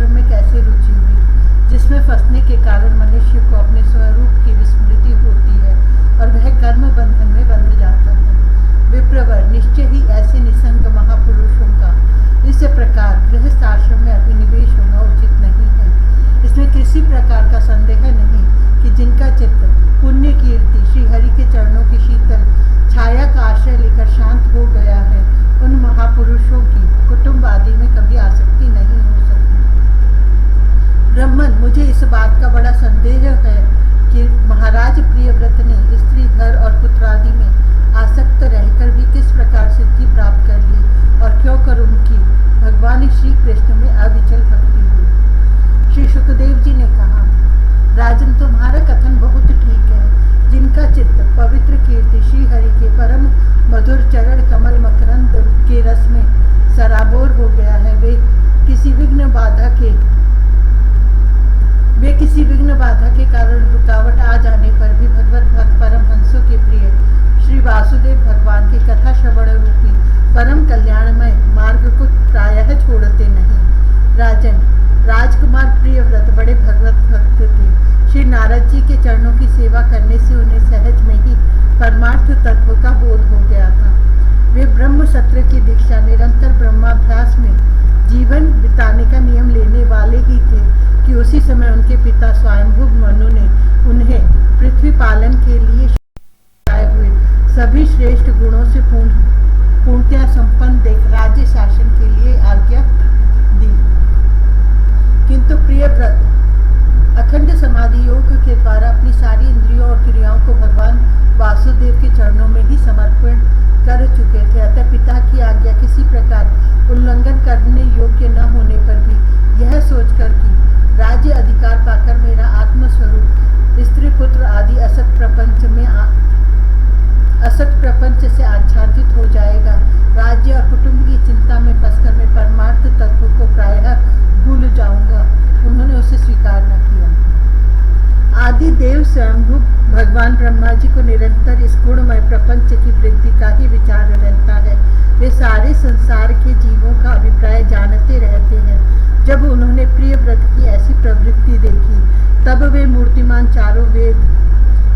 आश्रम में कैसे रुचि हुई, जिसमें फंसने के कारण मनुष्य को अपने स्वरूप की विस्मृति होती है और वह कर्म बंधन में बंध जाता है। विप्रवर, निश्चय ही ऐसे निसंग महापुरुषों का इस प्रकार गृहस्थ आश्रम में अभिनिवेश होना उचित नहीं है। इसमें किसी प्रकार का संदेह नहीं कि जिनका चित्त पुण्य कीर्ति श्री हरि के चरणों की शीतल छाया का आश्रय लेकर शांत हो गया है, उन महापुरुषों की कुटुंब आदि में कभी आसक्ति नहीं हो सकती। ब्राह्मण, मुझे इस बात का बड़ा संदेह है कि महाराज प्रियव्रत ने स्त्री, घर और पुत्र आदि में आसक्त रहकर भी किस प्रकार सिद्धि प्राप्त कर ली और क्यों कर उनकी भगवान श्री कृष्ण में अविचल भक्ति हुई। श्री सुखदेव जी ने कहा, राजन, तुम्हारा कथन बहुत ठीक है। जिनका चित्त पवित्र कीर्ति श्री हरि के परम मधुर चरण कमल मकरंद के रस में सराबोर हो गया है, वे किसी विघ्न बाधा के कारण रुकावट आ जाने पर भी भगवत भक्त परमहंसों के प्रिय श्री वासुदेव भगवान की कथा श्रवण रूपी परम कल्याणमय मार्ग को प्रायः छोड़ते नहीं। राजन, राजकुमार प्रियव्रत बड़े भगवत भक्त थे। श्री नारद जी के चरणों की सेवा करने से उन्हें सहज में ही परमार्थ तत्व का बोध हो गया था। वे ब्रह्म सत्र की दीक्षा निरंतर ब्रह्माभ्यास में जीवन बिताने का नियम लेने वाले ही थे कि उसी समय उनके पिता स्वयंभू मनु ने उन्हें पृथ्वी पालन के लिए आए हुए सभी श्रेष्ठ गुणों से पूर्णतया संपन्न देख राज्य शासन के लिए आज्ञा दी। किंतु प्रियव्रत अखंड समाधि योग के द्वारा अपनी सारी इंद्रियों और क्रियाओं को भगवान वासुदेव के चरणों में ही समर्पण कर चुके थे। अतः पिता की आज्ञा किसी प्रकार उल्लंघन करने योग्य न होने पर भी यह सोचकर कि राज्य अधिकार पाकर मेरा आत्मस्वरूप स्त्री पुत्र आदि असत प्रपंच से आच्छादित हो जाएगा, राज्य और कुटुंब की चिंता में फंसकर मैं परमार्थ तत्व को प्रायः भूल जाऊंगा, उन्होंने उसे स्वीकार न किया। आदि देव स्वयंभू भगवान ब्रह्मा जी को निरंतर इस गुणमय प्रपंच की वृद्धि का ही विचार रहता है। वे सारे संसार के जीवों का अभिप्राय जानते रहते हैं। जब उन्होंने प्रियव्रत की ऐसी प्रवृत्ति देखी, तब वे मूर्तिमान चारों वेद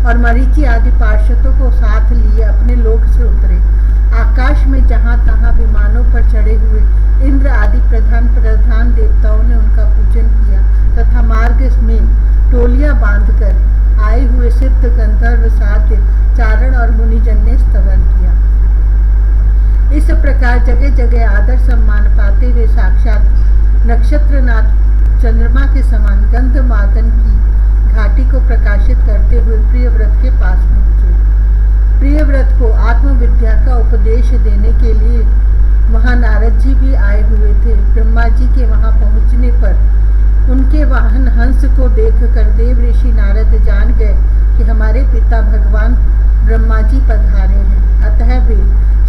और मरीचि आदि पार्षदों को साथ लिए अपने लोक से उतरे। आकाश में जहाँ तहाँ विमानों पर चढ़े हुए इंद्र आदि प्रधान देवताओं ने उनका पूजन किया तथा मार्ग में टोलियां बांधकर आए हुए सिद्ध गंधर्व साध्य चारण और मुनिजन ने स्तवन किया। इस प्रकार जगह जगह आदर सम्मान पाते हुए साक्षात नक्षत्रनाथ चंद्रमा के समान गंधमादन की घाटी को प्रकाशित करते हुए प्रियव्रत के पास पहुंचे। प्रियव्रत को आत्मविद्या का उपदेश देने के लिए महानारद जी भी आए हुए थे। ब्रह्मा जी के वहां पहुंचने पर उनके वाहन हंस को देखकर देव ऋषि नारद जान गए कि हमारे पिता भगवान ब्रह्मा जी पधारे हैं। अतः वे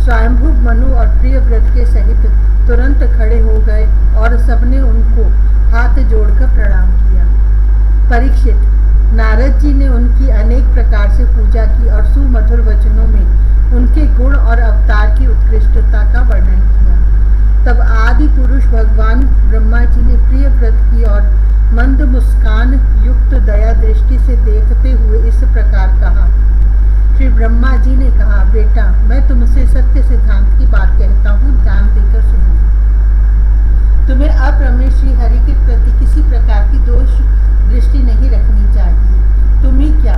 स्वयंभू मनु और प्रियव्रत के सहित तुरंत खड़े हो गए और सबने उनको हाथ जोड़कर प्रणाम किया। परीक्षित, नारद जी ने उनकी अनेक प्रकार से पूजा की और सुमधुर वचनों में उनके गुण और अवतार की उत्कृष्टता का वर्णन किया। तब आदि पुरुष भगवान ब्रह्मा जी ने प्रियव्रत की और मंद मुस्कान युक्त दया दृष्टि से देखते हुए इस प्रकार कहा। श्री ब्रह्मा जी ने कहा, बेटा, मैं तुमसे सत्य सिद्धांत की बात कहता हूँ, ध्यान देकर सुनो। तुम्हें अप्रमेय श्री हरि के प्रति किसी प्रकार की दोष दृष्टि नहीं रखनी चाहिए। तुम ही क्या,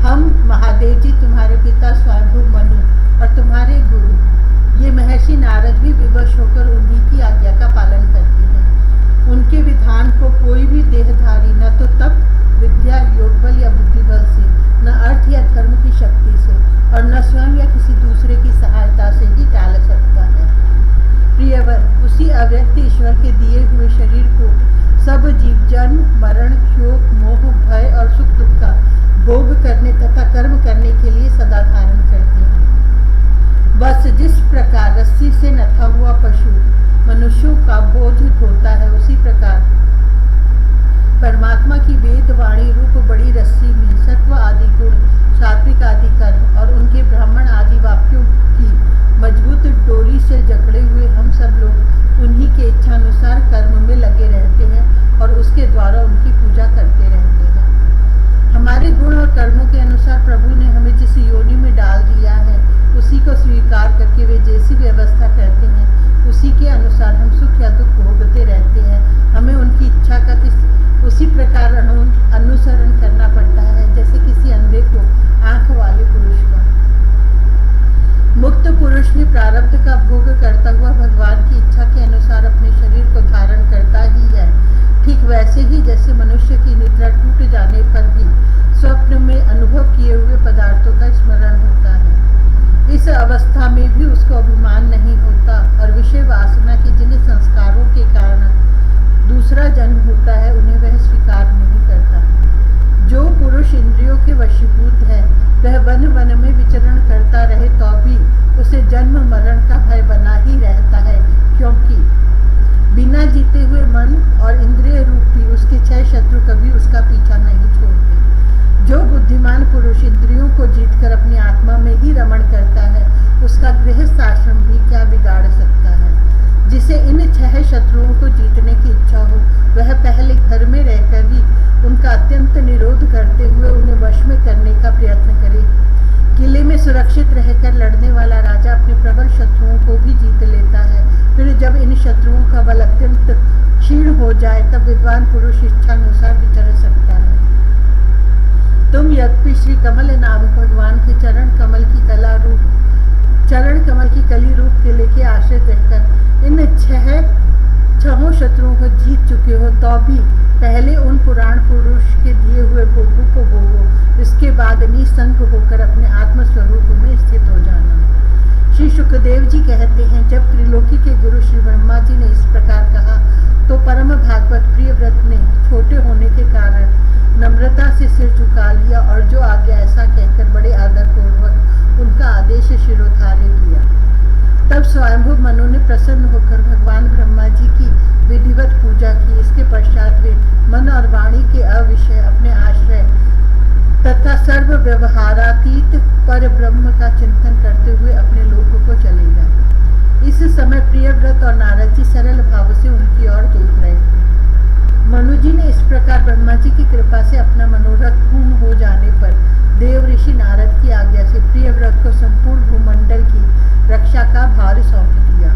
हम महादेव जी, तुम्हारे पिता स्वयंभू मनु और तुम्हारे गुरु ये महर्षि नारद भी विवश होकर उन्हीं की आज्ञा का पालन करते हैं। उनके विधान को कोई भी देहधारी न तो तप, विद्या, योग बल या बुद्धि बल से, न अर्थ या धर्म की शक्ति से और न स्वयं या किसी दूसरे की सहायता से ही टाल सकता है। प्रियवर, उसी अव्यक्त ईश्वर के दिए हुए शरीर को सब जीव जन्म, मरण, शोक, मोह, भय और सुख दुख का भोग करने तथा कर्म करने के लिए सदा धारण करते हैं। बस जिस प्रकार रस्सी से नथा हुआ पशु मनुष्यों का बोझ ढोता है, उसी प्रकार परमात्मा की वेद वाणी रूप बड़ी रस्सी में सत्व आदि गुण, सात्विक आदि कर्म और उनके ब्राह्मण आदि वाक्यों की मजबूत डोरी से जकड़े हुए हम सब लोग उन्हीं के इच्छानुसार कर्म में लगे रहते हैं वैसे ही जैसे मनुष्य की निद्रा टूट जाने पर भी स्वप्न में अनुभव किए हुए पदार्थों का स्मरण होता है। इस अवस्था में भी उसको अभिमान नहीं होता और विषय वासना के जिन संस्कारों के कारण दूसरा जन्म होता है उन्हें वह स्वीकार नहीं करता। जो पुरुष इंद्रियों के वशीभूत है वह वन वन में विचरण करता रहे तो भी उसे जन्म मरण का भय बना ही रहता है, क्योंकि बिना जीते हुए मन और इंद्रिय रूपी उसके 6 शत्रु कभी उसका पीछा नहीं छोड़ते। जो बुद्धिमान पुरुष इंद्रियों को जीतकर अपनी आत्मा में ही रमण करता है उसका गृहस्थ आश्रम भी क्या बिगाड़ सकता है। जिसे इन 6 शत्रुओं को जीतने की इच्छा हो वह पहले घर में रहकर ही उनका अत्यंत निरोध करते हुए उन्हें वश में करने का प्रयत्न करे। किले में सुरक्षित रहकर लड़ने वाला राजा अपने प्रबल शत्रुओं को भी जीत लेता है। फिर जब इन शत्रुओं का बल अत्यंत क्षीण हो जाए तब विद्वान पुरुष इच्छानुसार विचर सकता है। तुम यद्यपि श्री कमल नाम भगवान के चरण कमल की कली रूप किले के आश्रित रहकर इन 6 शत्रुओं को जीत चुके हो तो भी पहले उन पुराण पुरुष के दिए हुए भोगों को भोगो, इसके बाद निसंग होकर अपने आत्मस्वरूप में स्थित हो जाना। श्री सुखदेव जी कहते हैं, जब त्रिलोकी के गुरु श्री ब्रह्मा जी ने इस प्रकार कहा तो परम भागवत प्रियव्रत ने छोटे होने के कारण नम्रता से सिर झुका लिया और जो आज्ञा ऐसा कहकर बड़े आदर पूर्वक उनका आदेश शिरोधार्य किया। तब स्वयंभू मनु ने प्रसन्न होकर भगवान ब्रह्मा जी की विधिवत पूजा की। इसके पश्चात वे मन और वाणी के अविषय अपने आश्रय तथा सर्व व्यवहारातीत पर ब्रह्म का चिंतन करते हुए अपने लोक को चले गए। इस समय प्रियव्रत और नारद जी सरल भाव से उनकी ओर देख रहे थे। मनु जी ने इस प्रकार ब्रह्मा जी की कृपा से अपना मनोरथ पूर्ण हो जाने पर देव ऋषि नारद की आज्ञा से प्रियव्रत को संपूर्ण भूमंडल की रक्षा का भार सौंप दिया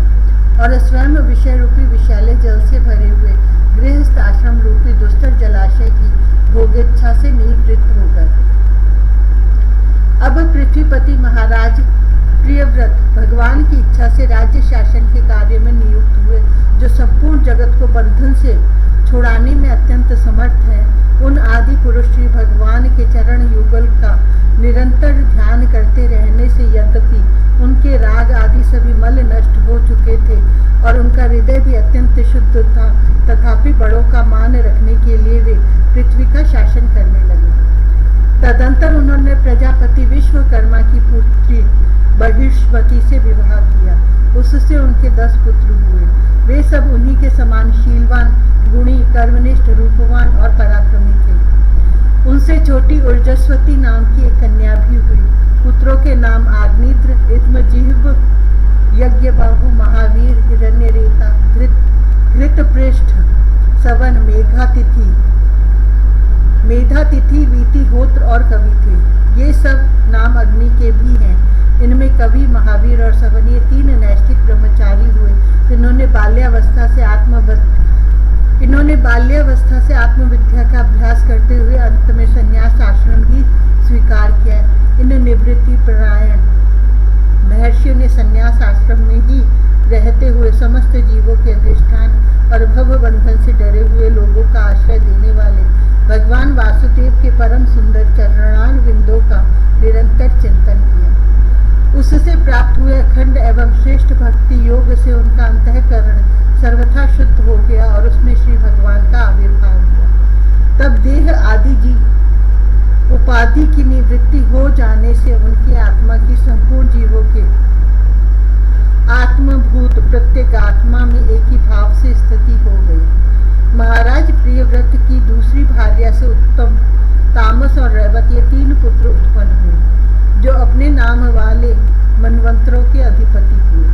और स्वयं विषय रूपी विशाले जल से भरे हुए गृहस्थ आश्रम रूपी दुस्तर जलाशय की भोगेच्छा से निवृत्त हो गए। अब पृथ्वीपति महाराज प्रियव्रत भगवान की इच्छा से राज्य शासन के कार्य में नियुक्त हुए, जो संपूर्ण जगत को बंधन से छुड़ाने में अत्यंत समर्थ है। उन आदि पुरुष श्री भगवान के चरण युगल का निरंतर ध्यान करते रहने से यद्यपि उनके राग आदि सभी मल नष्ट हो चुके थे और उनका हृदय भी अत्यंत शुद्ध था, तथापि बड़ों का मान रखने के लिए वे पृथ्वी का शासन करने लगे। तदंतर उन्होंने प्रजापति विश्वकर्मा की पुत्री बहिष्मती से विवाह किया। उससे उनके 10 पुत्र हुए। वे सब उन्हीं के समान शीलवान, गुणी, कर्मनिष्ठ, रूपवान और पराक्रमी थे। उनसे छोटी ऊर्जस्वती नाम की एक कन्या भी हुई। पुत्रों के नाम आग्निद्र, इद्मजिह्व, यज्ञबाहु, महावीर, हिरण्यरेता, घृतपृष्ठ, सवन, मेधातिथि, वीतिहोत्र और कवि थे। ये सब नाम अग्नि के भी हैं। इनमें कवि, महावीर और सवन ये 3 नैष्ठिक ब्रह्मचारी हुए। इन्होंने बाल्यावस्था से आत्मविद्या का अभ्यास करते हुए अंत में संन्यास आश्रम ही स्वीकार किया। इन निवृत्ति परायण महर्षियों ने संन्यास आश्रम में ही रहते हुए समस्त जीवों के अधिष्ठान और भव बंधन से डरे हुए लोगों का आश्रय देने वाले भगवान वासुदेव के परम सुंदर चरणान बिंदों का निरंतर चिंतन किया। उससे प्राप्त हुए अखंड एवं श्रेष्ठ भक्ति योग से उनका अंतःकरण सर्वथा शुद्ध हो गया और उसमें श्री भगवान का आविर्भाव हुआ। तब देह आदि जी उपाधि की निवृत्ति हो जाने से उनकी आत्मा की संपूर्ण जीवों के आत्मभूत प्रत्येक आत्मा में एक ही भाव से स्थिति हो गई। महाराज प्रियव्रत की दूसरी भार्या से उत्तम तामस और रैवत ये 3 पुत्र उत्पन्न हुए, जो अपने नाम वाले मनवंतरों के अधिपति हुए।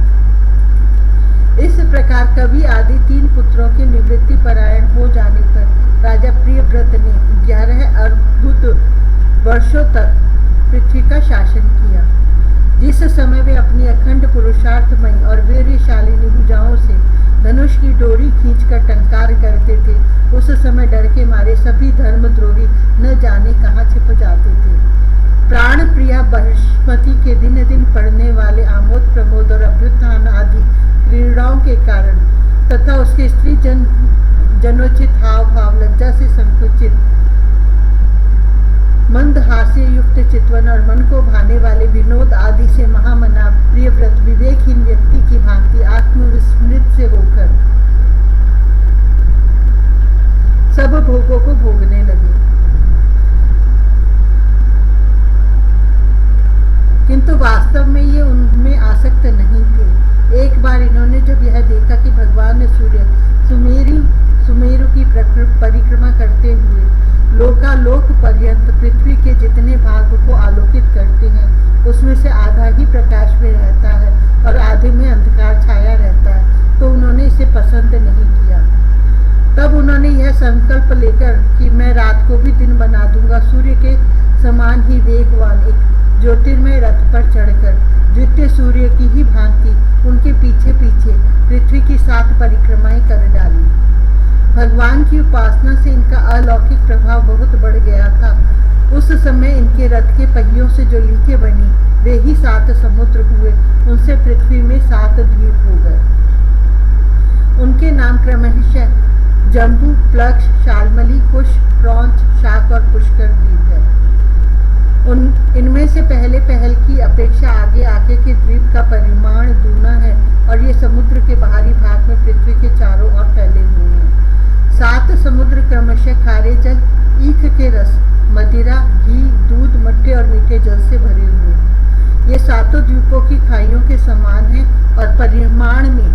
इस प्रकार कवि आदि 3 पुत्रों के निवृत्ति परायण हो जाने पर राजा प्रियव्रत ने 11 अर्बुद वर्षों तक पृथ्वी का शासन किया। जिस समय वे अपनी अखंड पुरुषार्थमयी और वीर्यशालिनी भुजाओं से धनुष की डोरी खींचकर टंकार करते थे, उस समय डर के मारे सभी धर्मद्रोही न जाने कहाँ छिप जाते थे। प्राण प्रिया बृहस्पति के दिन दिन पढ़ने वाले आमोद प्रमोद और अभ्युत्थान आदि क्रीड़ाओं के कारण तथा उसके स्त्री जनोचित हाव भाव, लज्जा से संकुचित, मंद हास्य युक्त चितवन और मन को भाने वाले विनोद आदि से महामना प्रियव्रत विवेकहीन व्यक्ति की भांति आत्मविस्मृत से होकर सब भोगों को भोगने लगे। किंतु वास्तव में ये उनमें आसक्त नहीं थे। एक बार इन्होंने जब यह देखा कि भगवान सूर्य सुमेरु की परिक्रमा करते हुए लोकालोक पर्यंत पृथ्वी के जितने भाग को आलोकित करते हैं उसमें से आधा ही प्रकाश में रहता है और आधे में अंधकार छाया रहता है, तो उन्होंने इसे पसंद नहीं किया। तब उन्होंने यह संकल्प लेकर कि मैं रात को भी दिन बना दूंगा, सूर्य के समान ही वेगवान एक ज्योतिर्मय रथ पर चढ़कर द्वितीय सूर्य की ही भांति उनके पीछे पीछे पृथ्वी की 7 परिक्रमाएं कर डाली। भगवान की उपासना से इनका अलौकिक प्रभाव बहुत बढ़ गया था। उस समय इनके रथ के पहियों से जो लीकें बनी वे ही 7 समुद्र हुए, उनसे पृथ्वी में 7 द्वीप हो गए। उनके नाम क्रमशः जम्बू, प्लक्ष, शाल्मली, कुश, क्रौंच, शाक और पुष्कर द्वीप है। इनमें से पहले पहल की अपेक्षा आगे आगे के द्वीप का परिमाण दूना है और ये समुद्र के बाहरी भाग में पृथ्वी के चारों ओर फैले हुए हैं। 7 समुद्र क्रमशः खारे जल, ईख के रस, मदिरा, घी, दूध, मट्टे और मीठे जल से भरे हुए हैं। ये 7 द्वीपों की खाइयों के समान हैं और परिमाण में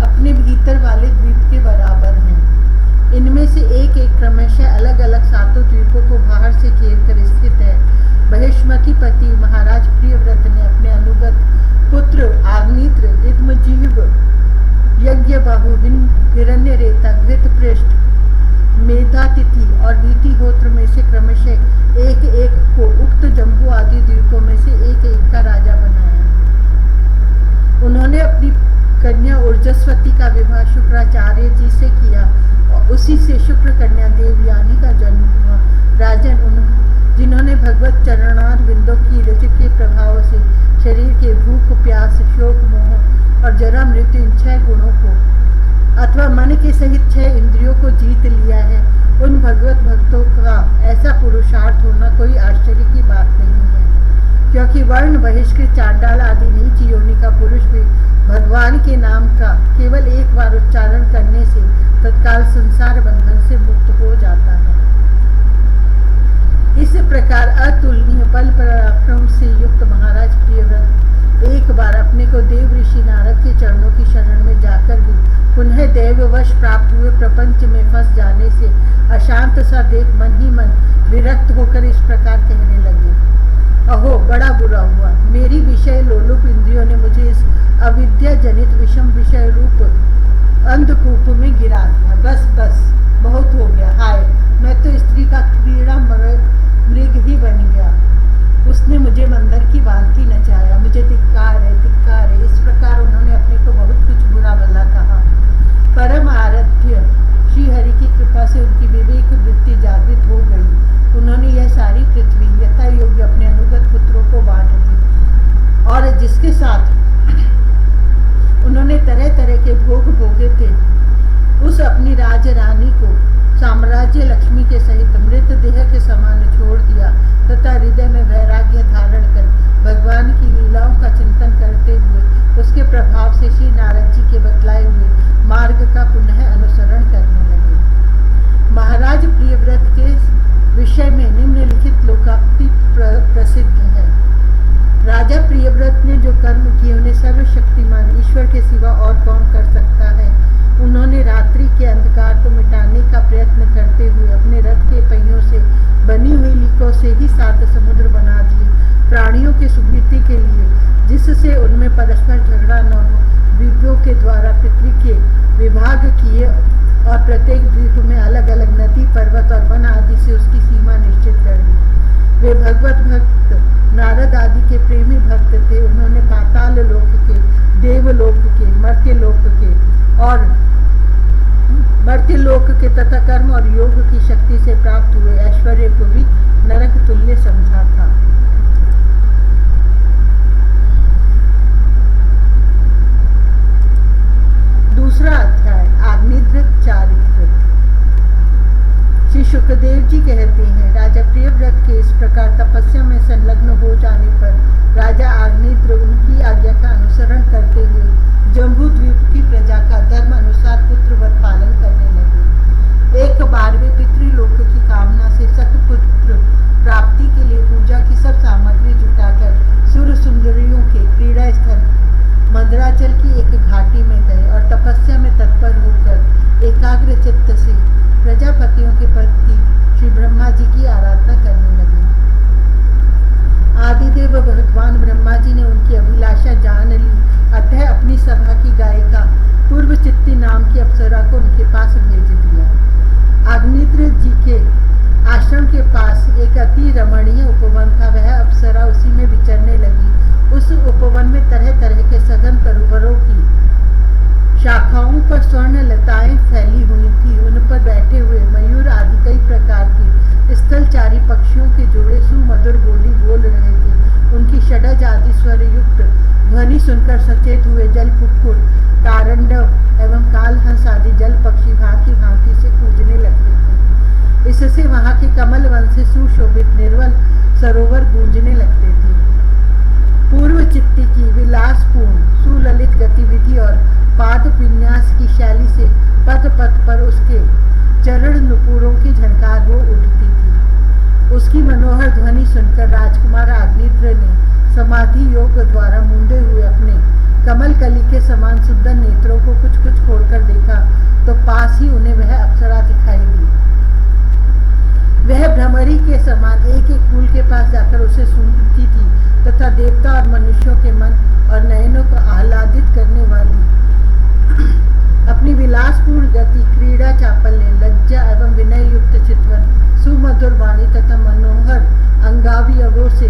अपने भीतर वाले द्वीप के बराबर हैं। इनमें से एक एक क्रमशः अलग अलग 7 द्वीपों को बाहर से घेर कर स्थित है। बहिष्मतिपति महाराज प्रियव्रत ने अपने अनुगत पुत्र आग्नित्र, इद्मजीव, यज्ञ बाहु, हिरण्य रेता, घृत पृष्ठ, मेधातिथि और वीतिहोत्र में से क्रमशः एक एक को उक्त जम्बू आदि द्वीपों में से एक एक का राजा बनाया। उन्होंने अपनी कन्या ऊर्जस्वती का विवाह शुक्राचार्य जी से किया और उसी से शुक्र कन्या देवयानी का जन्म हुआ। राजन जिन्होंने भगवत चरणार बिंदों की रज के प्रभाव से शरीर के भूख, प्यास, शोक, मोह और जरा मृत्यु इन 6 गुणों को अथवा मन के सहित 6 इंद्रियों को जीत लिया है, उन भगवत भक्तों का ऐसा पुरुषार्थ होना कोई आश्चर्य की बात नहीं है, क्योंकि वर्ण बहिष्कृत, चांडाल आदि नीच योनि का पुरुष भी भगवान के नाम का केवल एक बार उच्चारण करने से तत्काल संसार बंधन से मुक्त हो जाता है। इस प्रकार अतुलनीय बल पराक्रम से युक्त महाराज प्रियव्रत एक बार अपने को देव ऋषि नारद के चरणों की शरण में जाकर भी पुनः दैववश प्राप्त हुए प्रपंच में फंस जाने से अशांत सा देख मन ही मन विरक्त होकर इस प्रकार कहने लगे, अहो बड़ा बुरा हुआ, मेरी विषय लोलुप इंद्रियों ने मुझे इस अविद्या जनित विषम विषय रूप अंधकूप में गिरा दिया। बस बस बहुत हो गया, हाय मैं तो स्त्री का क्रीड़ा मृग ही बन गया। उसने मुझे मंदिर की भांति नचाया, मुझे धिक्कार है, धिक्कार है। इस प्रकार उन्होंने अपने को बहुत कुछ बुरा भला कहा। परम आराध्य श्री हरि की कृपा से उनकी विवेक वृत्ति जागृत हो गई। उन्होंने यह सारी पृथ्वी यथा योग्य अपने अनुगत पुत्रों को बांट दी और जिसके साथ उन्होंने तरह तरह के भोग भोगे थे, उस अपनी राज रानी को साम्राज्य लक्ष्मी के सहित मृत देह के समान छोड़ दिया तथा हृदय में वैराग्य धारण कर भगवान की लीलाओं का चिंतन करते हुए उसके प्रभाव से श्री नारद जी के बतलाए हुए मार्ग का पुनः अनुसरण करने लगे। महाराज प्रियव्रत के विषय में निम्नलिखित लोकोक्ति प्रसिद्ध है। राजा प्रियव्रत ने जो कर्म किए उन्हें सर्वशक्तिमान ईश्वर के सिवा और कौन कर सकता है। उन्होंने रात्रि के अंधकार को मिटाने का प्रयत्न करते हुए अपने रथ के पहियों से बनी हुई लीकों से ही 7 समुद्र बना दिए, प्राणियों की सुविधा के लिए, जिससे उनमें परस्पर झगड़ा न हो। द्वीपों के द्वारा पृथ्वी के विभाग किए और प्रत्येक द्वीप में अलग अलग नदी, पर्वत और वन आदि से उसकी सीमा निश्चित कर दी। वे भगवत भक्त नारद आदि के प्रेमी भक्त थे। उन्होंने पाताल लोक के, देवलोक के, मर्त्यलोक के और मर्त्यलोक के तथा कर्म और योग की शक्ति से प्राप्त हुए ऐश्वर्य को भी नरक तुल्य समझा था। दूसरा अध्याय, आग्निध्र चारित्र। शुकदेव जी कहते हैं, राजा प्रियव्रत के इस प्रकार तपस्या में संलग्न हो जाने पर राजा आग्नेत्र उनकी आज्ञा का अनुसरण करते हुए जम्बू द्वीप की प्रजा का धर्म अनुसार पुत्रवत पालन करने लगे। एक बार वे पितृलोक की कामना से सतपुत्र प्राप्ति के लिए पूजा की सब सामग्री जुटाकर सुर सुंदरियों के क्रीड़ा स्थल मंदराचल की एक घाटी में गए और तपस्या में तत्पर होकर एकाग्र चित्त से प्रजापतियों के प्रति श्री ब्रह्मा जी की आराधना करने लगे। आदिदेव भगवान ब्रह्मा जी ने उनकी अभिलाषा जान ली, अतः अपनी सभा की गायिका पूर्व चित्ती नाम की अप्सरा को उनके पास भेज दिया। अग्निद्र जी के आश्रम के पास एक अति रमणीय उपवन था। वह अप्सरा उसी में विचरने लगी। उस उपवन में तरह तरह के सघन तरुवरों की शाखाओं पर स्वर्ण लताएं फैली हुई थी। उन पर बैठे हुए मयूर आदि कई प्रकार के स्थलचारी पक्षियों के जोड़े सुमधुर बोली बोल रहे थे। उनकी षडज आदि स्वर युक्त ध्वनि सुनकर सचेत हुए जल कुक्कुट, तारंडव एवं कालहंस आदि जल पक्षी भांति भांति से कूजने लगते थे। इससे वहां के कमल वन से सुशोभित निर्मल सरोवर गूंजने लगते थे। पूर्व चित्ती की विलासपूर्ण सुललित गतिविधि और पाद विन्यास की शैली से पद पद पर उसके चरण नुपुरों की झनकार हो उठती थी। उसकी मनोहर ध्वनि सुनकर राजकुमार आग्नेत्र ने समाधि योग द्वारा मूंदे हुए अपने कमल कली के समान सुंदर नेत्रों को कुछ कुछ खोलकर देखा तो पास ही उन्हें वह अप्सरा दिखाई दी। वह भ्रमरी के समान एक एक फूल के पास जाकर उसे सूंघती थी तथा देवता और मनुष्यों के मन और नयनों को आह्लादित करने वाली अपनी विलासपूर्ण गति, क्रीड़ा चापल्य, लज्जा एवं विनय युक्त चितवन, सुमधुर वाणी तथा मनोहर अंगावयवों से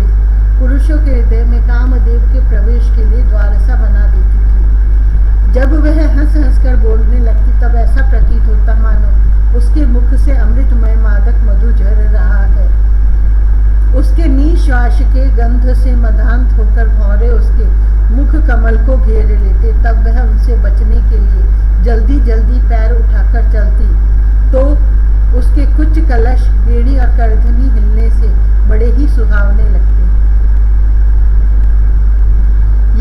पुरुषों के हृदय में कामदेव के प्रवेश के लिए द्वारसा बना देती थी। जब वह हंस हंस कर बोलने लगती तब ऐसा प्रतीत होता मानो उसके मुख से अमृतमय मादक मधु झर रहा है। उसके निश्वास के गंध से मदांत होकर भौरे उसके मुख कमल को घेर लेते। तब वह उनसे बचने के लिए जल्दी जल्दी पैर उठाकर चलती तो उसके कुछ कलश, बेड़ी और करधनी हिलने से बड़े ही सुहावने लगते।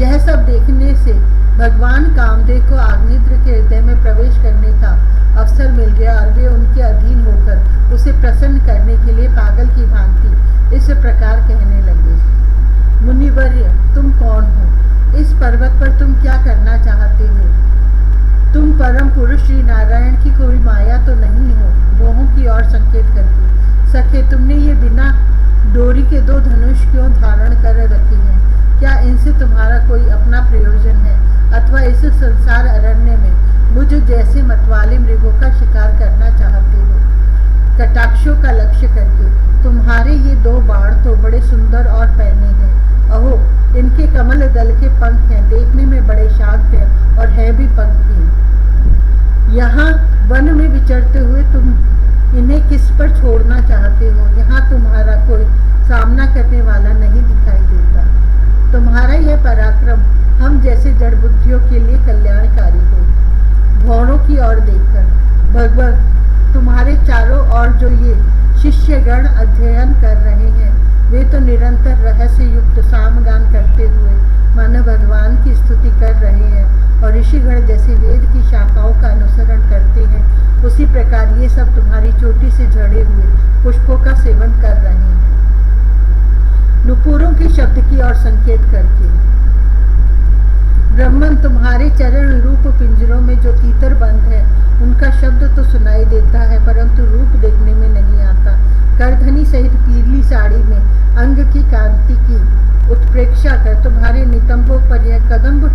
यह सब देखने से भगवान कामदेव को आग्नेत्र के हृदय में प्रवेश करने का अवसर मिल गया और वे उनके अधीन होकर उसे प्रसन्न करने के लिए पागल की भांति इस प्रकार कहने लगे। मुनिवर्य, तुम कौन हो? इस पर्वत पर तुम क्या करना चाहते हो? तुम परम पुरुष श्री नारायण की कोई माया तो नहीं हो? मोहों की ओर संकेत करके, सखे तुमने ये बिना डोरी के दो धनुष क्यों धारण कर रखे हैं? क्या इनसे तुम्हारा कोई अपना प्रयोजन है अथवा इस संसार अरण्य में मुझ जैसे मतवाले मृगों का शिकार करना चाहते हो? कटाक्षों का लक्ष्य करके तुम्हारे ये दो बाण तो बड़े सुंदर और पैने हैं। अहो, इनके कमल दल के पंख हैं, देखने में बड़े शांत हैं और है भी पंखी। यहाँ वन में विचरते हुए तुम इन्हें किस पर छोड़ना चाहते हो? यहाँ तुम्हारा कोई सामना करने वाला नहीं दिखाई देता। तुम्हारा यह पराक्रम हम जैसे जड़ बुद्धियों के लिए कल्याणकारी हो। भौरों की ओर देखकर, भगवान तुम्हारे चारों ओर जो ये शिष्यगण अध्ययन कर रहे हैं वे तो निरंतर रहस्य युक्त सामगान करते हुए मानो भगवान की स्तुति कर रहे हैं और ऋषिगण जैसे वेद की शाखाओं का अनुसरण करते हैं, उसी प्रकार ये सब तुम्हारी चोटी से झड़े हुए पुष्पों का सेवन कर रहे हैं। नुपुरों के शब्द की ओर संकेत करके, ब्रह्मन तुम्हारे चरण रूप पिंजरों में जो तीतर बंद है उनका शब्द तो सुनाई देता है परंतु रूप देखने में नहीं आता। करधनी सहित पीली साड़ी में अंग की कांति की उत्प्रेक्षा कर तुम्हारे नितंबों पर यह कदम्ब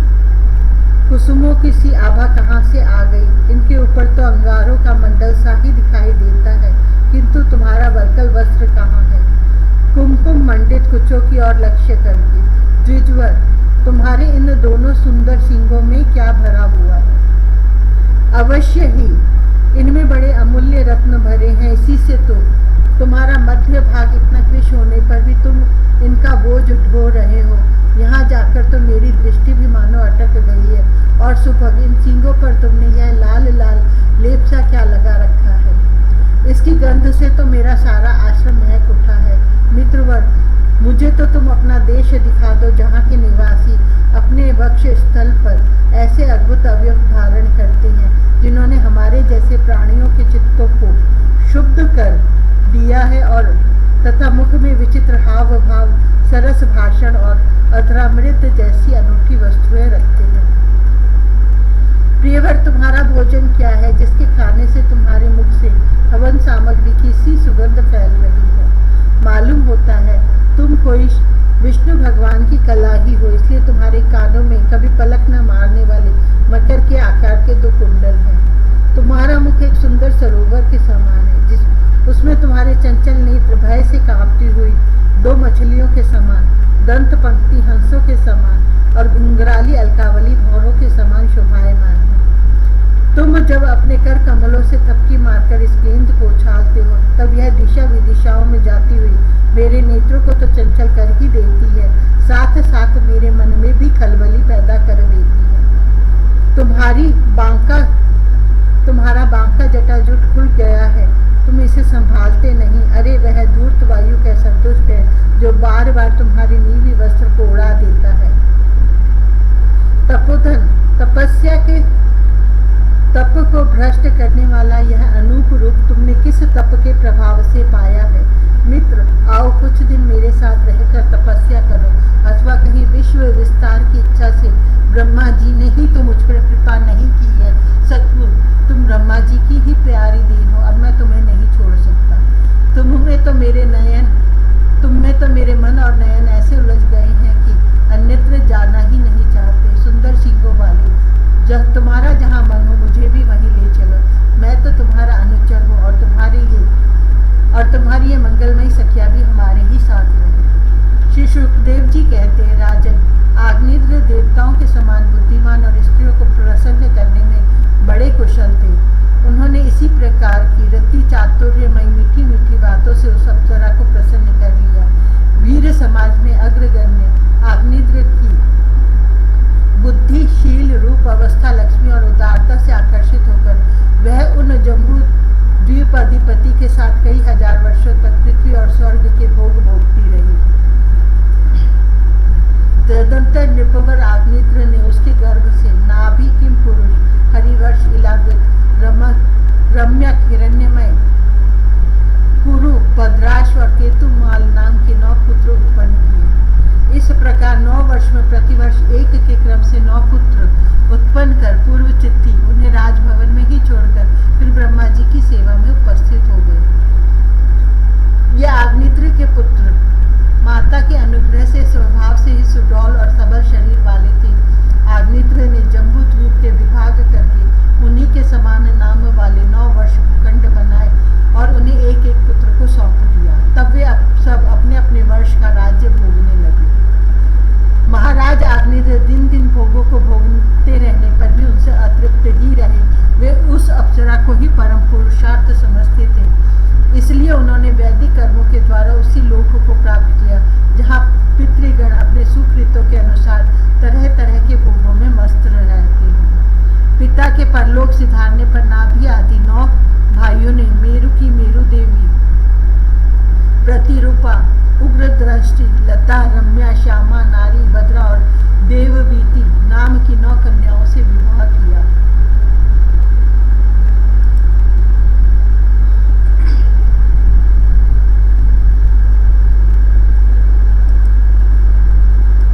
कुसुमों की सी आभा कहाँ से आ गई? इनके ऊपर तो अंगारों का मंडल सा ही दिखाई देता है, किंतु तुम्हारा वल्कल वस्त्र कहाँ है? कुमकुम मंडित कुचों की ओर लक्ष्य करके, द्विजवर तुम्हारे इन दोनों सुंदर सिंगों में क्या भरा हुआ है? अवश्य ही इनमें बड़े अमूल्य रत्न भरे हैं, इसी से तो तुम्हारा मध्य भाग इतना कृश होने पर भी तुम इनका बोझ ढो रहे हो। यहाँ जाकर तो मेरी दृष्टि भी मानो अटक गई है। और सुभग इन सींगों पर तुमने यह लाल लाल लेप सा क्या लगा रखा है? इसकी गंध से तो मेरा सारा आश्रम महक उठा है। मित्रवर, मुझे तो तुम अपना देश दिखा दो, जहाँ के निवासी अपने वक्ष स्थल पर ऐसे अद्भुत अवयव धारण करते हैं, जिन्होंने हमारे जैसे प्राणियों के चित्तों को शुद्ध कर दिया है, और तथा मुख में विचित्र हाव भाव, सरस भाषण और अधरामृत जैसी अनूठी वस्तुएं रखते हैं। प्रियवर, तुम्हारा भोजन क्या है, जिसके खाने से तुम्हारे मुख से हवन सामग्री की सी सुगंध फैल रही है? मालूम होता है तुम कोई विष्णु भगवान की कला ही हो, इसलिए तुम्हारे कानों में कभी पलक न मारने वाले मकर के आकार के 2 कुंडल हैं। तुम्हारा मुख एक सुंदर सरोवर के समान है, उसमें तुम्हारे चंचल नेत्र भय से कांपती हुई 2 मछलियों के समान, दंत पंक्ति हंसों के समान और घुंघराली अलकावली भौरों के समान शोभायमान है। तुम जब अपने कर कमलों से थपकी मारकर इस गेंद को उछालते हो, तब यह दिशा विदिशाओं में जाती हुई मेरे नेत्रों को तो चंचल कर ही देती है, साथ साथ मेरे मन में भी खलबली पैदा कर देती है। तुम्हारा बांका जटाजूट खुल गया है, तुम इसे संभालते नहीं। अरे वह धूर्त वायु कैसा दुष्ट है, जो बार बार तुम्हारे नीवी वस्त्र को उड़ा देता है। तपोधन, तपस्या के तप को भ्रष्ट करने वाला यह अनूप रूप तुमने किस तप के प्रभाव से पाया है? मित्र, आओ कुछ दिन मेरे साथ रहकर तपस्या करो, अथवा कहीं विश्व विस्तार की इच्छा से ब्रह्मा जी ने ही तो मुझ पर कृपा नहीं की है। सचमुच तुम ब्रह्मा जी की ही प्यारी देन हो, अब मैं तुम्हें नहीं छोड़ सकता। तुम में तो मेरे मन और नयन ऐसे उलझ गए हैं कि अन्यत्र जाना ही नहीं चाहते। सुंदर सींगों वाले, जब तुम्हारा जहाँ मन हो मुझे भी वहीं ले चलो। मैं तो तुम्हारा अनुचर हूँ, और तुम्हारी ये मंगलमयी सखिया भी हमारे ही साथ रहे। श्री सुखदेव जी कहते हैं, राजन, आग्नेय देवताओं के समान बुद्धिमान और स्त्रियों को प्रसन्न करने में बड़े कुशल थे। उन्होंने इसी प्रकार की रति चातुर्यमयी मीठी मीठी बातों से उस अप्सरा को प्रसन्न कर लिया। वीर समाज में अग्रगण्य आग्नेय की बुद्धिशील रूप अवस्था, लक्ष्मी और उदारता से आकर्षित होकर वह उन जम्बू द्वीप अधिपति के साथ कई हजार वर्षों तक पृथ्वी और स्वर्ग के भोग भोगती रही। तदंतर नृपवर आग्नेय ने उसके गर्भ से नाभि किम पुरुष, हरिवर्ष, इलावृत, रम्य, हिरण्यमय, कुरु, भद्राश और केतुमाल नाम के 9 पुत्र उत्पन्न किए। इस प्रकार 9 वर्ष में प्रतिवर्ष एक के क्रम से 9 पुत्र उत्पन्न कर पूर्व चित्ती उन्हें राजभवन में ही छोड़कर फिर ब्रह्मा जी की सेवा में उपस्थित हो गए। ये आग्नेय के पुत्र माता के अनुग्रह से स्वभाव से ही सुडौल और सबल शरीर वाले थे। आग्नेय ने जम्बू द्वीप के विभाग करके उन्हीं के समान नाम वाले 9 वर्ष भूखंड बनाए और उन्हें एक एक पुत्र को सौंप दिया। तब वे सब अपने अपने वर्ष का राज्य भोगने लगे। महाराज आग्नेय दिन दिन भोगों को भोगते रहने पर भी उनसे अतृप्त ही रहे। वे उस अप्सरा को ही परम पुरुषार्थ समझते थे, इसलिए उन्होंने वैदिक कर्मों के द्वारा उसी लोक को प्राप्त किया, जहाँ पितृगण अपने सुकृतों के अनुसार तरह तरह के भोगों में मस्त रहते हैं। पिता के परलोक सिधारने पर नाभि आदि 9 भाई